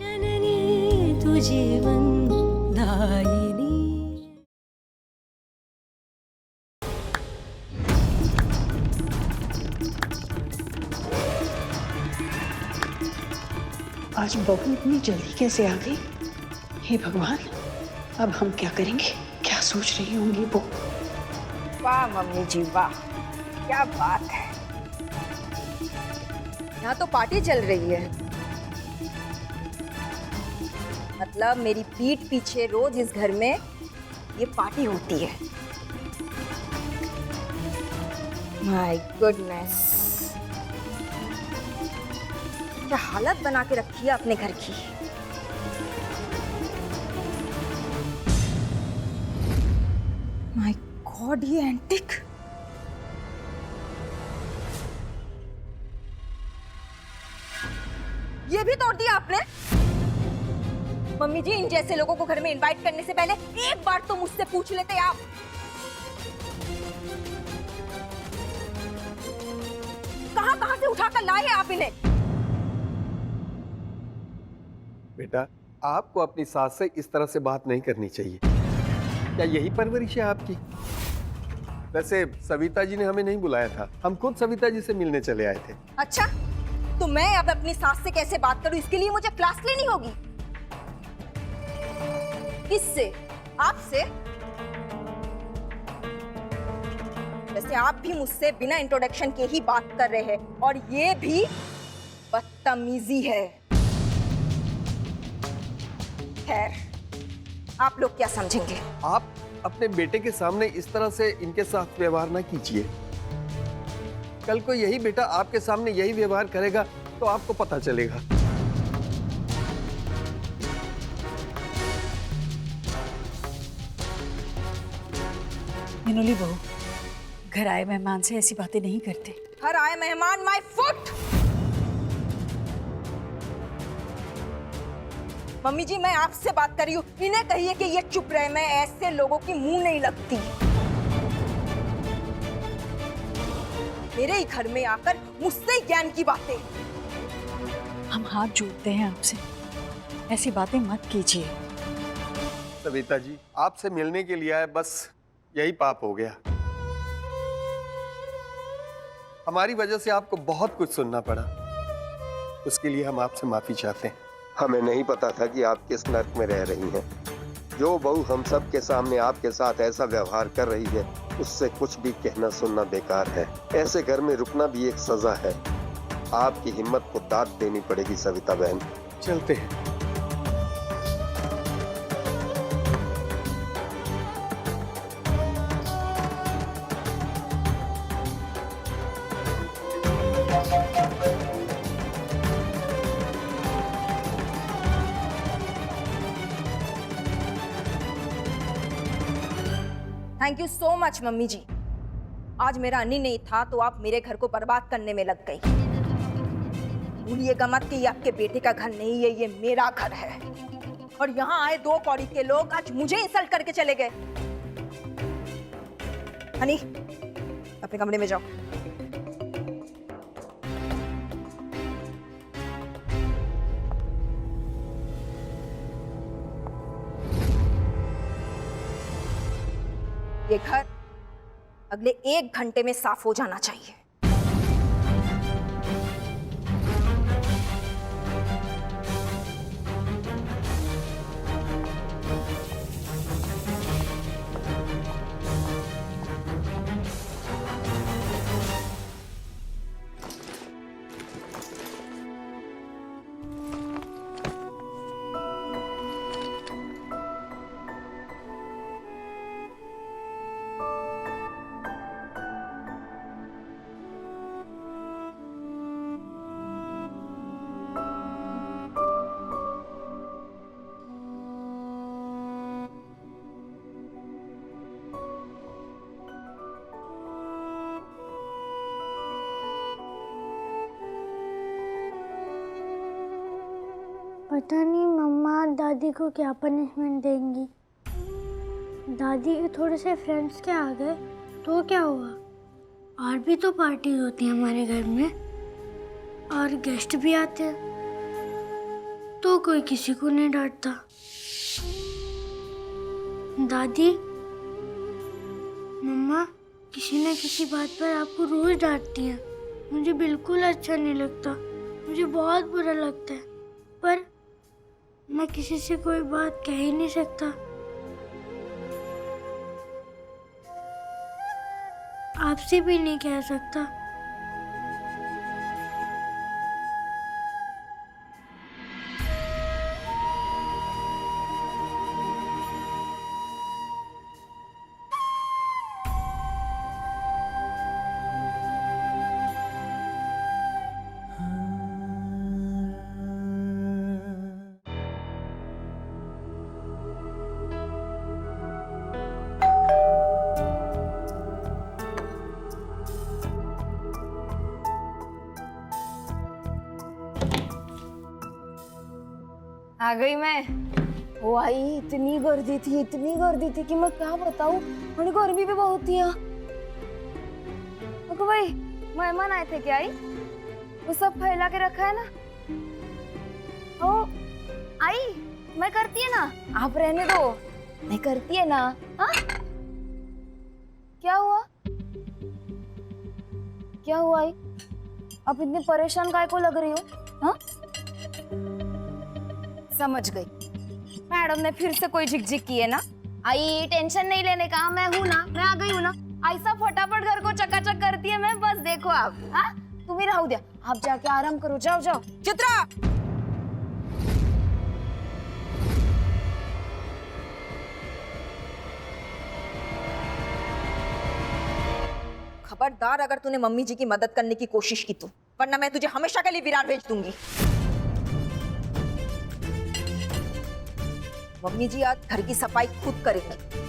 जननी तू जीवन दायिनी। आज बहू इतनी जल्दी कैसे आ गई? हे भगवान, अब हम क्या करेंगे? क्या सोच रही होंगी वो? वाह मम्मी जी वाह, क्या बात है। यहाँ तो पार्टी चल रही है। मतलब मेरी पीठ पीछे रोज इस घर में ये पार्टी होती है। माय गुडनेस, क्या हालत बना के रखी है अपने घर की। माय गॉड, ये एंटिक। ये भी तोड़ दिया आपने? मम्मी जी, इन जैसे लोगों को घर में इनवाइट करने से पहले एक बार तो मुझसे पूछ लेते आप। कहां से उठाकर लाए हैं आप इन्हें? बेटा, आपको अपनी सास से इस तरह से बात नहीं करनी चाहिए। क्या यही परवरिश है आपकी? वैसे सविता जी ने हमें नहीं बुलाया था, हम खुद सविता जी से मिलने चले आए थे। अच्छा, तो मैं अब अपनी सास से कैसे बात करूं, इसके लिए मुझे क्लास लेनी होगी? किससे? आपसे? वैसे आप भी मुझसे बिना इंट्रोडक्शन के ही बात कर रहे हैं, और ये भी बदतमीजी है। खैर, आप लोग क्या समझेंगे? आप अपने बेटे के सामने इस तरह से इनके साथ व्यवहार ना कीजिए। कल को यही बेटा आपके सामने यही व्यवहार करेगा तो आपको पता चलेगा। मिनोली बहू, घर आए मेहमान से ऐसी बातें नहीं करते। घर आए मेहमान, माय फुट। मम्मी जी, मैं आपसे बात कर रही हूँ, इन्हें कहिए कि ये चुप रहे। मैं ऐसे लोगों की मुंह नहीं लगती। मेरे ही घर में आकर मुझसे ज्ञान की बातें। हम हाथ जोड़ते हैं आपसे, ऐसी बातें मत कीजिए। सविता जी, आपसे मिलने के लिए आए, बस यही पाप हो गया। हमारी वजह से आपको बहुत कुछ सुनना पड़ा, उसके लिए हम आपसे माफी चाहते हैं। हमें नहीं पता था कि आप किस नर्क में रह रही हैं। जो बहू हम सब के सामने आपके साथ ऐसा व्यवहार कर रही है, उससे कुछ भी कहना सुनना बेकार है। ऐसे घर में रुकना भी एक सजा है। आपकी हिम्मत को दाद देनी पड़ेगी सविता बहन। चलते हैं। Thank you so much mummy ji. आज मेरा अन्नी नहीं था तो आप मेरे घर को बर्बाद करने में लग गई। भूलिएगा मत कि ये आपके बेटे का घर नहीं है, ये मेरा घर है। और यहाँ आए दो कौड़ी के लोग आज मुझे इंसल्ट करके चले गए। हनी, अपने कमरे में जाओ। ये घर अगले 1 घंटे में साफ हो जाना चाहिए। पता नहीं मम्मा दादी को क्या पनिशमेंट देंगी। दादी के थोड़े से फ्रेंड्स क्या आ गए तो क्या हुआ? और भी तो पार्टी होती है हमारे घर में, और गेस्ट भी आते हैं। तो कोई किसी को नहीं डांटता। दादी, मम्मा किसी न किसी बात पर आपको रोज डांटती हैं। मुझे बिल्कुल अच्छा नहीं लगता, मुझे बहुत बुरा लगता है, पर मैं किसी से कोई बात कह ही नहीं सकता। आपसे भी नहीं कह सकता। आ गई मैं। वो आई, इतनी गर्दी थी कि मैं क्या बताऊं। और गर्मी भी बहुत थी यहाँ। भाई मेहमान आए थे क्या? आई वो सब फैला के रखा है ना। ओ आई, मैं करती है ना, आप रहने दो, मैं करती है ना। हाँ क्या हुआ? क्या हुआ आई? आप इतने परेशान काहे को लग रही हो? हाँ समझ गई, मैडम ने फिर से कोई झिकझिक की है ना। आई टेंशन नहीं लेने का, मैं हूं ना, मैं आ गई हूं ना। ऐसा फटाफट घर को चकाचक करती है मैं, बस देखो आप। हाँ तुम ही रहो दिया, आप जाके आराम करो, जाओ जाओ। चित्रा, खबरदार अगर तूने मम्मी जी की मदद करने की कोशिश की तो, वरना मैं तुझे हमेशा के लिए विरार भेज दूंगी। मम्मी जी आज घर की सफाई खुद करेंगी।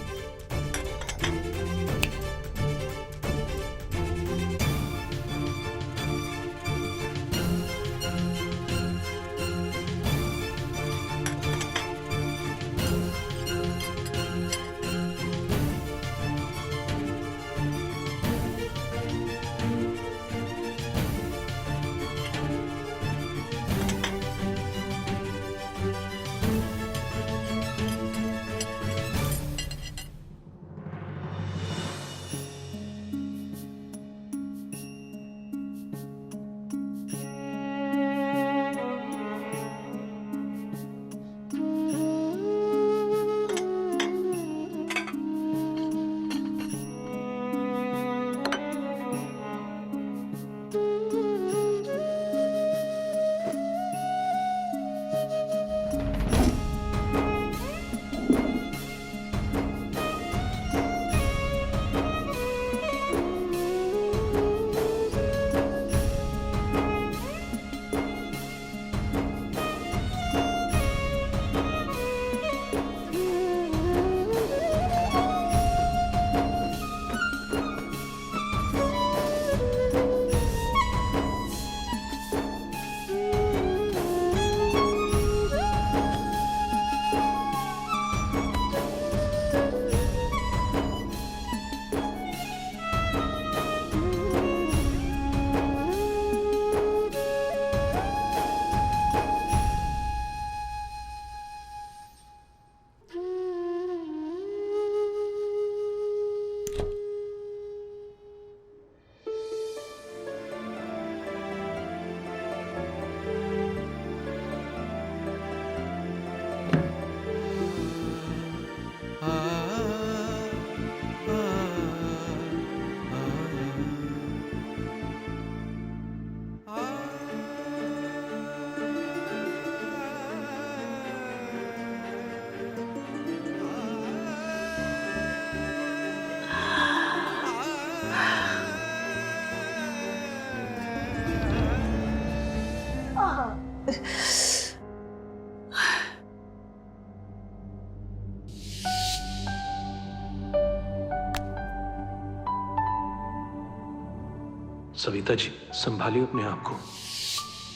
सविता जी, संभालिए अपने आप को।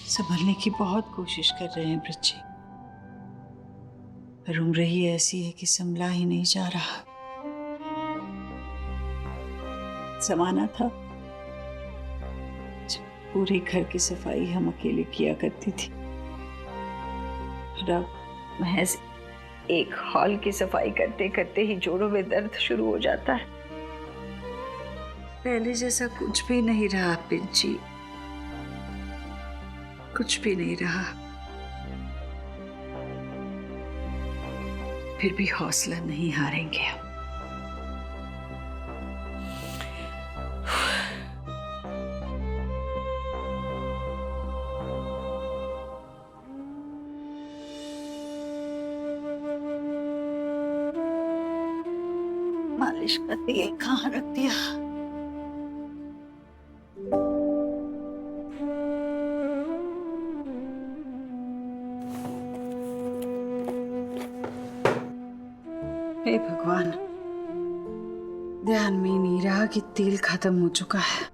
संभलने की बहुत कोशिश कर रहे हैं ब्रज जी, पर उम्र ही ऐसी है कि संभला ही नहीं जा रहा। जमाना था जब पूरे घर की सफाई हम अकेले किया करती थी। और अब महज एक हॉल की सफाई करते करते ही जोड़ों में दर्द शुरू हो जाता है। पहले जैसा कुछ भी नहीं रहा पिंची, कुछ भी नहीं रहा। फिर भी हौसला नहीं हारेंगे हम। मालिश का तेल कहाँ रख दिया? हे भगवान, ध्यान में ही नहीं रहा कि तेल खत्म हो चुका है।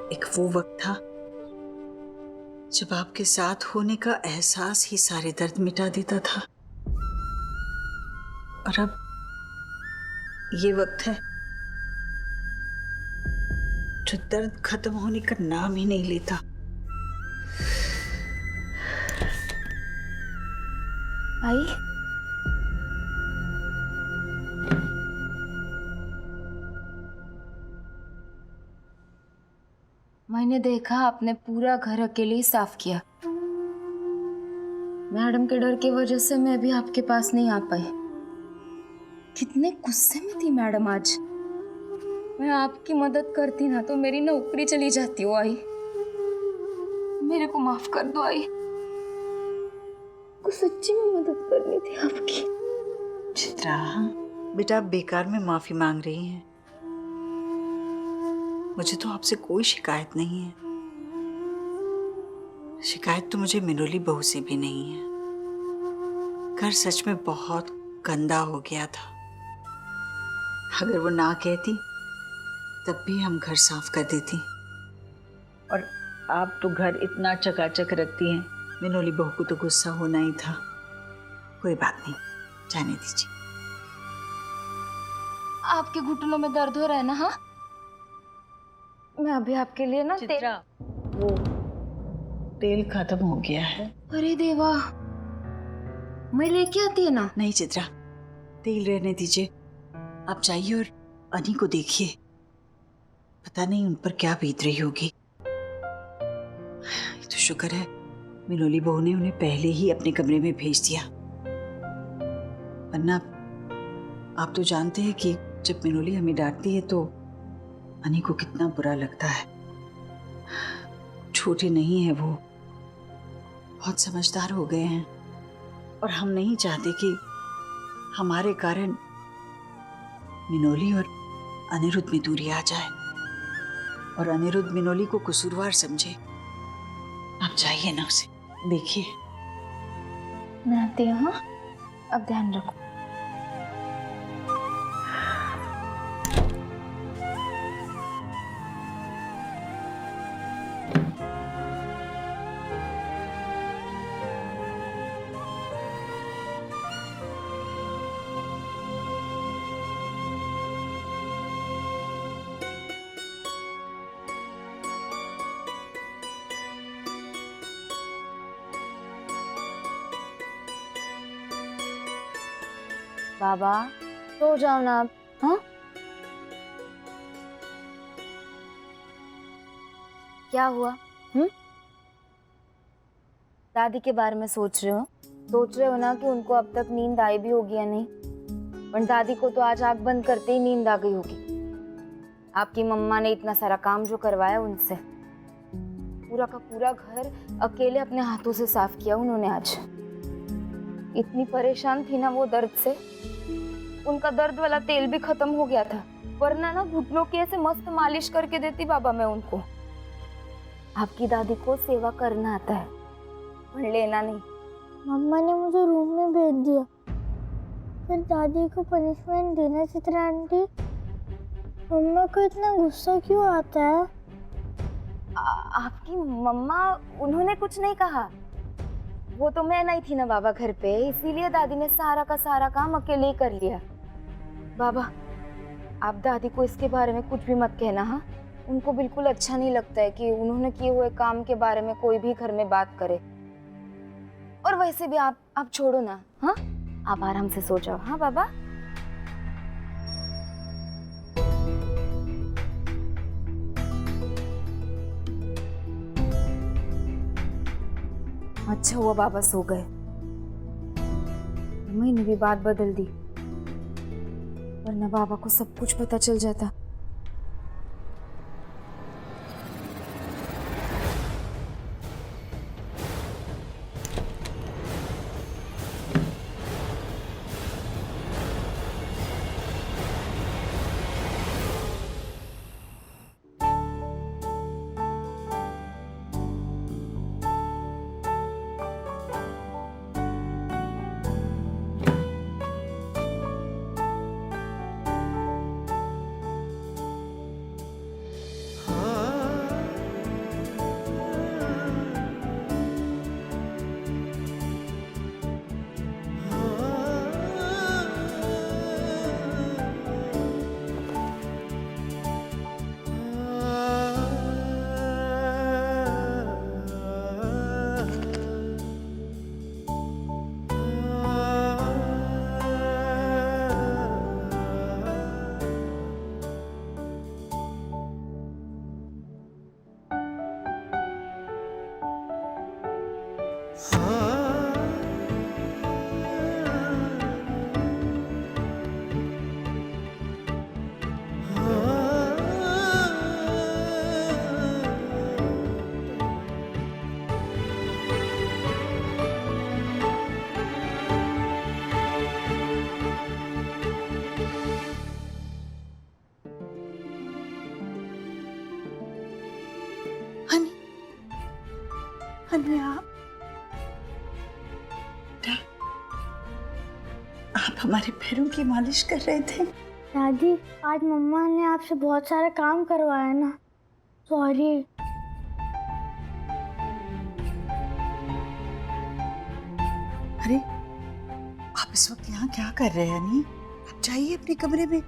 एक वो वक्त था जब आपके साथ होने का एहसास ही सारे दर्द मिटा देता था, और अब ये वक्त है जो दर्द खत्म होने का नाम ही नहीं लेता। आई, मैंने देखा आपने पूरा घर अकेले ही साफ किया। मैडम के डर की वजह से मैं भी आपके पास नहीं आ पाई। कितने गुस्से में थी मैडम आज। मैं आपकी मदद करती ना तो मेरी नौकरी चली जाती। हो आई, मेरे को माफ कर दो आई, को सच्ची में मदद करनी थी आपकी। चित्रा बेटा, आप बेकार में माफी मांग रही हैं। मुझे तो आपसे कोई शिकायत नहीं है। शिकायत तो मुझे मिनोली बहू से भी नहीं है। घर सच में बहुत गंदा हो गया था। अगर वो ना कहती तब भी हम घर साफ कर देती। और आप तो घर इतना चकाचक रखती हैं, मिनोली बहू को तो गुस्सा होना ही था। कोई बात नहीं, जाने दीजिए। आपके घुटनों में दर्द हो रहा है ना? हाँ, मैं अभी आपके लिए ना चित्रा, वो तेल खत्म हो गया है। अरे देवा, मैं लेके आती है ना। नहीं चित्रा, तेल रहने दीजिए। आप जाइए और अनी को देखिए, पता नहीं उन पर क्या बीत रही होगी। तो शुक्र है मिनोली बहू ने उन्हें पहले ही अपने कमरे में भेज दिया, वरना आप तो जानते हैं कि जब मिनोली हमें डांटती है तो अनी को कितना बुरा लगता है। छोटे नहीं है वो, बहुत समझदार हो गए हैं, और हम नहीं चाहते कि हमारे कारण मिनोली और अनिरुद्ध में दूरी आ जाए और अनिरुद्ध मिनोली को कसूरवार समझे। आप जाइए ना, उसे देखिए। मैं आती हूँ। हाँ, अब ध्यान रखो। बाबा, सो जाओ ना आप। हाँ, क्या हुआ? दादी के बारे में सोच रहे हो? सोच रहे हो ना कि उनको अब तक नींद आई भी होगी या नहीं? पर दादी को तो आज आंख बंद करते ही नींद आ गई होगी। आपकी मम्मा ने इतना सारा काम जो करवाया उनसे, पूरा का पूरा घर अकेले अपने हाथों से साफ किया उन्होंने आज। इतनी परेशान थी ना वो दर्द से, उनका दर्द वाला तेल भी खत्म हो गया था, वरना ना घुटनों की ऐसे मस्त मालिश करके देती बाबा मैं उनको। आपकी दादी को सेवा करना आता है, पर लेना नहीं। मम्मा ने मुझे रूम में भेज दिया, फिर दादी को पनिशमेंट देना। चित्रा आंटी, मम्मा को इतना गुस्सा क्यों आता है? आपकी मम्मा उन्होंने कुछ नहीं कहा। वो तो मैं नहीं थी ना बाबा घर पे, इसीलिए दादी ने सारा का सारा काम अकेले ही कर लिया। बाबा आप दादी को इसके बारे में कुछ भी मत कहना। हाँ, उनको बिल्कुल अच्छा नहीं लगता है कि उन्होंने किए हुए काम के बारे में कोई भी घर में बात करे। और वैसे भी आप छोड़ो ना। हाँ, आप आराम से सो जाओ। हाँ बाबा। अच्छा हुआ बाबा सो गए, मैंने भी बात बदल दी, वरना बाबा को सब कुछ पता चल जाता। हनी आप हमारे पैरों की मालिश कर रहे थे। दादी आज मम्मा ने आपसे बहुत सारा काम करवाया ना, सॉरी। अरे आप इस वक्त यहाँ क्या कर रहे हैं हनी? आप जाइए अपने कमरे में।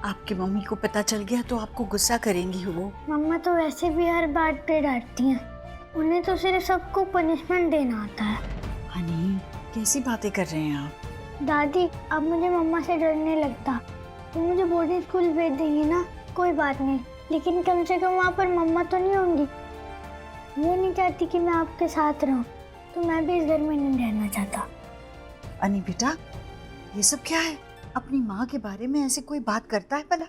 आपकी मम्मी को पता चल गया तो आपको गुस्सा करेंगी वो। मम्मा तो वैसे भी हर बात पे डांटती हैं, उन्हें तो सिर्फ सबको पनिशमेंट देना आता है। हनी कैसी बातें कर रहे हैं आप? दादी अब मुझे मम्मा से डरने लगता। तो मुझे बोर्डिंग स्कूल भेज देंगी ना, कोई बात नहीं, लेकिन कम से कम वहाँ पर मम्मा तो नहीं होंगी। वो नहीं चाहती कि मैं आपके साथ रहूँ, तो मैं भी इस घर में नहीं रहना चाहता। हनी बेटा ये सब क्या है? अपनी माँ के बारे में ऐसे कोई बात करता है भला?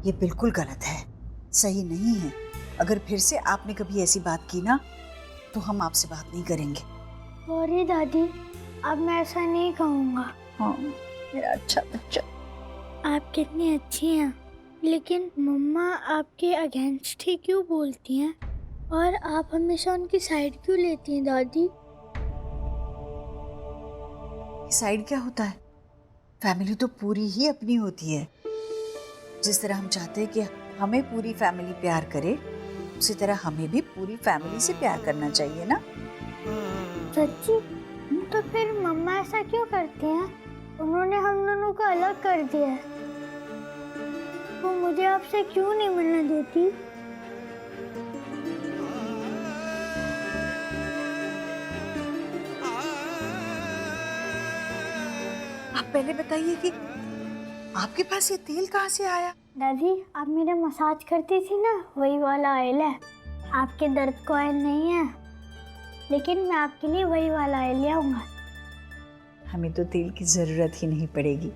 ये बिल्कुल गलत है, सही नहीं है। अगर फिर से आपने कभी ऐसी बात की ना तो हम आपसे बात नहीं करेंगे। सॉरी दादी, अब मैं ऐसा नहीं कहूँगा। हाँ मेरा अच्छा बच्चा। आप कितनी अच्छी हैं, लेकिन मम्मा आपके अगेंस्ट ही क्यों बोलती हैं और आप हमेशा उनकी साइड क्यों लेती हैं दादी? साइड क्या होता है? फैमिली तो पूरी ही अपनी होती है। जिस तरह हम चाहते हैं कि हमें पूरी फैमिली प्यार करे, उसी तरह हमें भी पूरी फैमिली से प्यार करना चाहिए ना। सच्ची? तो फिर मम्मा ऐसा क्यों करती हैं? उन्होंने हम दोनों को अलग कर दिया है, वो मुझे आपसे क्यों नहीं मिलने देती? आप पहले बताइए कि आपके पास ये तेल कहाँ से आया? दादी आप मेरे मसाज करती थी ना, वही वाला ऑयल है। आपके दर्द का ऑयल नहीं है, लेकिन मैं आपके लिए वही वाला ऑयल ले आऊंगा। हमें तो तेल की जरूरत ही नहीं पड़ेगी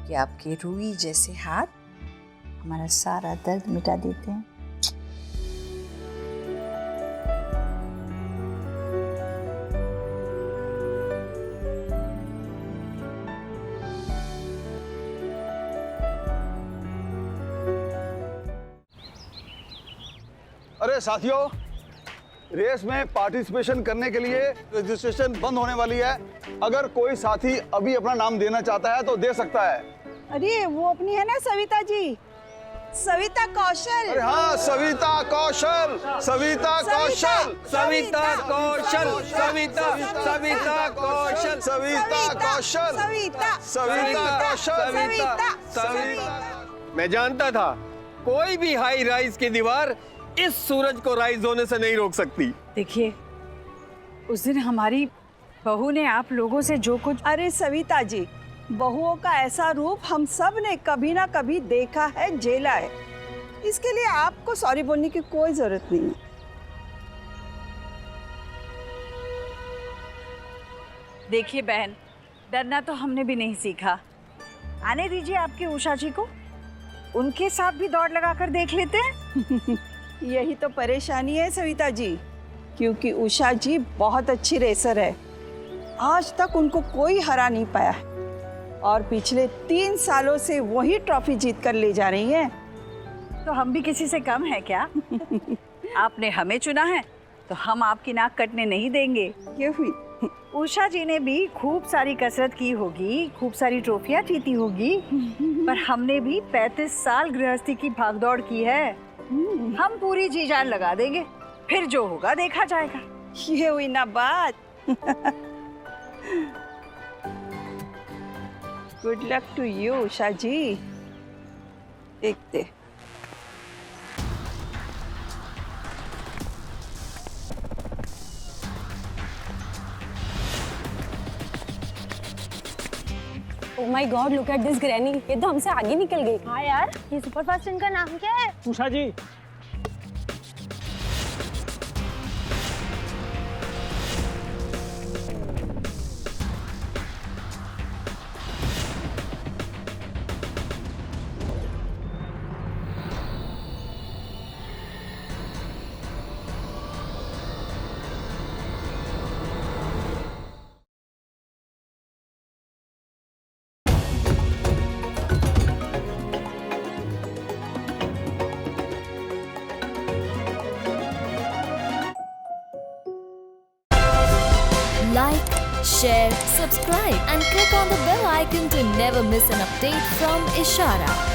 कि आपके रूई जैसे हाथ हमारा सारा दर्द मिटा देते हैं। अरे साथियों, रेस में पार्टिसिपेशन करने के लिए रजिस्ट्रेशन बंद होने वाली है। अगर कोई साथी अभी अपना नाम देना चाहता है तो दे सकता है। अरे वो अपनी है ना सविता जी, सविता कौशल। अरे हाँ, सविता कौशल, सविता कौशल, सविता कौशल, सविता सविता कौशल, सविता कौशल, सविता कौशल, सविता। मैं जानता था कोई भी हाई राइज की दीवार इस सूरज को राइज होने से नहीं रोक सकती। देखिए, उस दिन हमारी बहू ने आप लोगों से जो कुछ। अरे सविता जी, बहुओं का ऐसा रूप हम सब ने कभी ना कभी देखा है, झेला है। इसके लिए आपको सॉरी बोलने की कोई जरूरत नहीं है। देखिए बहन, डरना तो हमने भी नहीं सीखा। आने दीजिए आपकी उषा जी को, उनके साथ भी दौड़ लगाकर देख लेते हैं। यही तो परेशानी है सविता जी, क्योंकि उषा जी बहुत अच्छी रेसर है। आज तक उनको कोई हरा नहीं पाया है और पिछले 3 सालों से वही ट्रॉफी जीत कर ले जा रही है। तो हम भी किसी से कम है क्या? आपने हमें चुना है तो हम आपकी नाक कटने नहीं देंगे। ये हुई। उषा जी ने भी खूब सारी कसरत की होगी, खूब सारी ट्रॉफियां जीती होगी, पर हमने भी 35 साल गृहस्थी की भागदौड़ की है। हम पूरी जी जान लगा देंगे, फिर जो होगा देखा जाएगा। ये हुई ना बात। Good luck to you Usha जी। देखते। Oh my God, look at this granny, ये तो हमसे आगे निकल गई। हाँ यार, ये सुपरफास्ट इनका नाम क्या है? उषा जी, Like, share, subscribe and click on the bell icon to never miss an update from Ishara.